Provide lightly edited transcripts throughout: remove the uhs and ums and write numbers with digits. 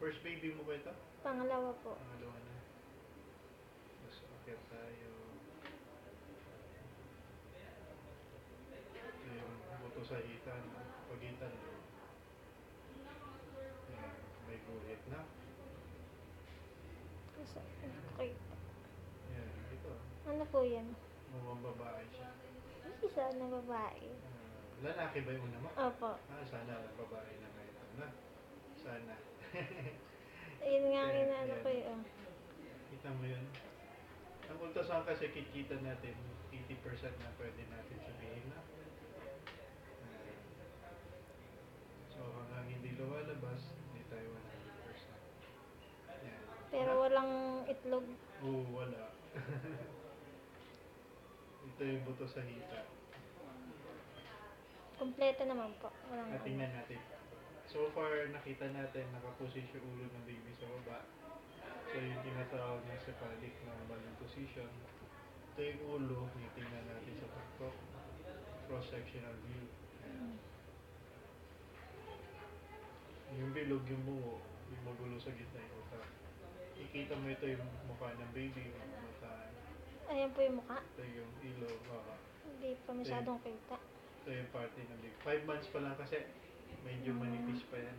First baby mo ba ito? Pangalawa po. Pangalawa na. Mas akyat tayo. Ito yung buto sa hitan, pagitan. Yan, may guhit na. Okay. Yan, ito. Ano po yan? Mukhang babae siya. Isa na babae. Lalaki ba yung una mo? Opo. Sana babae na ngayon na. Sana. Ayun nga ang Yan, inaano yan. ko yun. Kita mo yun? Ang ultrasound kasi kikita natin 80% na pwede natin sabihin na. So hanggang hindi lumalabas, hindi tayo 100%. Yan. Pero walang itlog. Oo, wala. Ito yung buto sa hita. Kompleto naman po. Walang Tingnan natin. So far, nakita natin nakaposition yung ulo ng baby sa baba. So yung tinatawag na cephalic normal position. Ito yung ulo, tingnan natin sa tuktok. Cross-sectional view. Ayan. Yung bilog, yung bungo, yung magulo sa gitna yung utak. Ikita mo ito yung mukha ng baby, yung mata. Ayan po yung mukha. Ito yung ilog. Hindi pa masyadong kita. Ito yung party ng baby. 5 months pa lang kasi medyo manipis pa yan.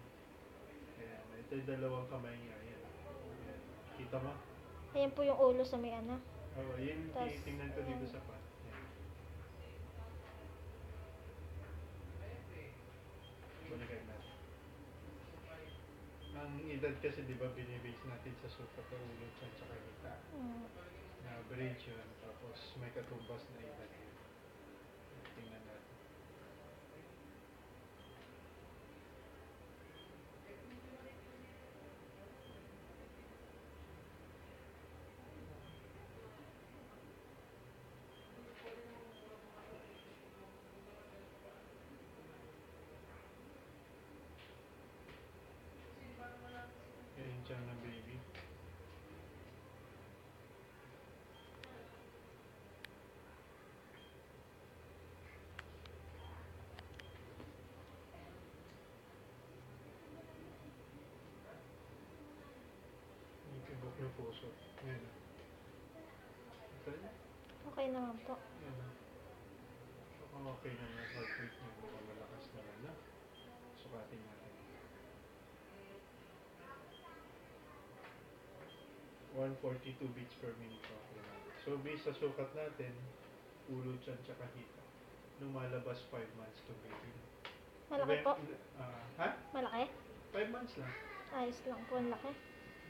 Ayan. Ito yung dalawang kamay niya. Ayan. Ayan. Kita mo? Ayan po yung ulo sa may ano. Oo, yun Tas, tinitingnan ko dito sa pat. Ayan. Balikan natin. Ang edad kasi di ba binibase natin sa sukat ng ulo at saka hita. Na average yun, tapos may katumbas na edad yun. Tingnan natin. Yan yung tiyan ng baby. Yung tibok ng puso. Yan. Ito na. Okay naman po. Yan. Okay na yung heart rate niya. Mukhang malakas naman na. Sukatin natin. 142 beats per minute. Okay. So based sa sukat natin, ulo, tiyan, tsaka hita, lumalabas 5 months to baby. Malaki po. Ha? Malaki? 5 months lang. Ayos lang po. Ang laki.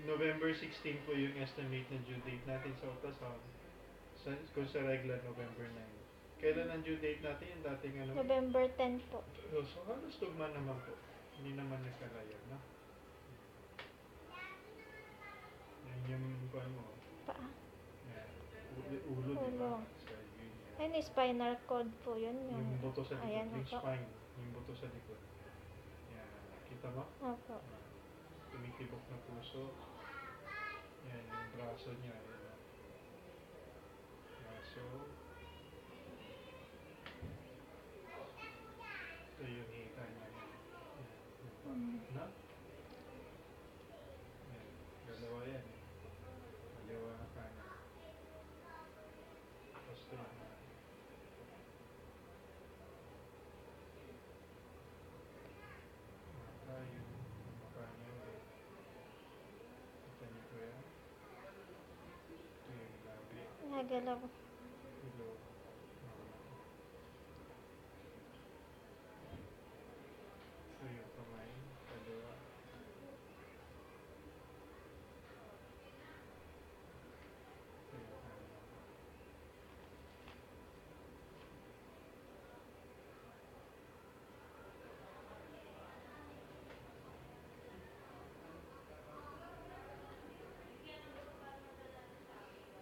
November 16 po yung estimate na due date natin sa ultrasound. Kung sa regular, November 9. Kailan ang due date natin? Yung dating ano? November 10 po. So halos tugma naman po. Hindi naman nagkalayo, no? Yan yung kuwan mo. Paa. Yan. Ulo, di Ulo. ba? So, yun yan. Ayun, spinal cord po yun. Yung buto sa likod, Ayan, yung opo. spine, yung buto sa likod. Yan. Kita mo? Opo. Tumitibok na puso. Yan, yung braso niya. Yan. Braso. Ito yung hita niya. Yan. Na? Yan. Dalawa yan. Dalawa na kanan. Tapos ito yung mata, yung mukha niya ulit. Kita niyo po yan. Ito yung labi. Nagalaw. Ilog. Ito yung kamay. Kaliwa. Ito yung kanan.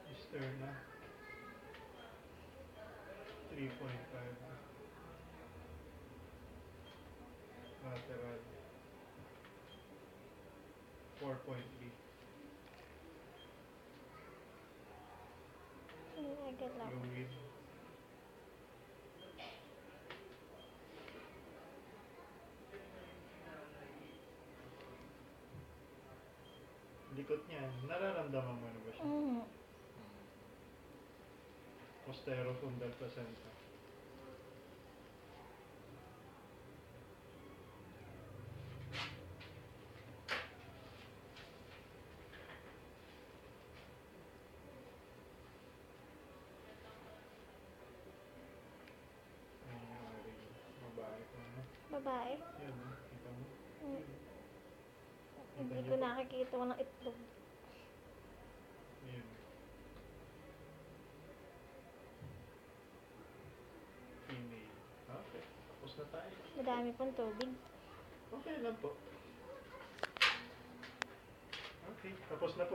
Externa. 3.5. Lateral. 4.3. Nagalaw. Fluid. ikot niya, nararamdaman mo na ba siya? Mm. Posterofundal placenta. Ay, ari. Babae ko na. Babae. Yan, kita mo. Mm. Kita Hindi niyo ko po? nakikita ko ng itlog. Yan. Female. Okay, tapos na tayo. Madami pong tubig. Okay lang po. Okay, tapos na po.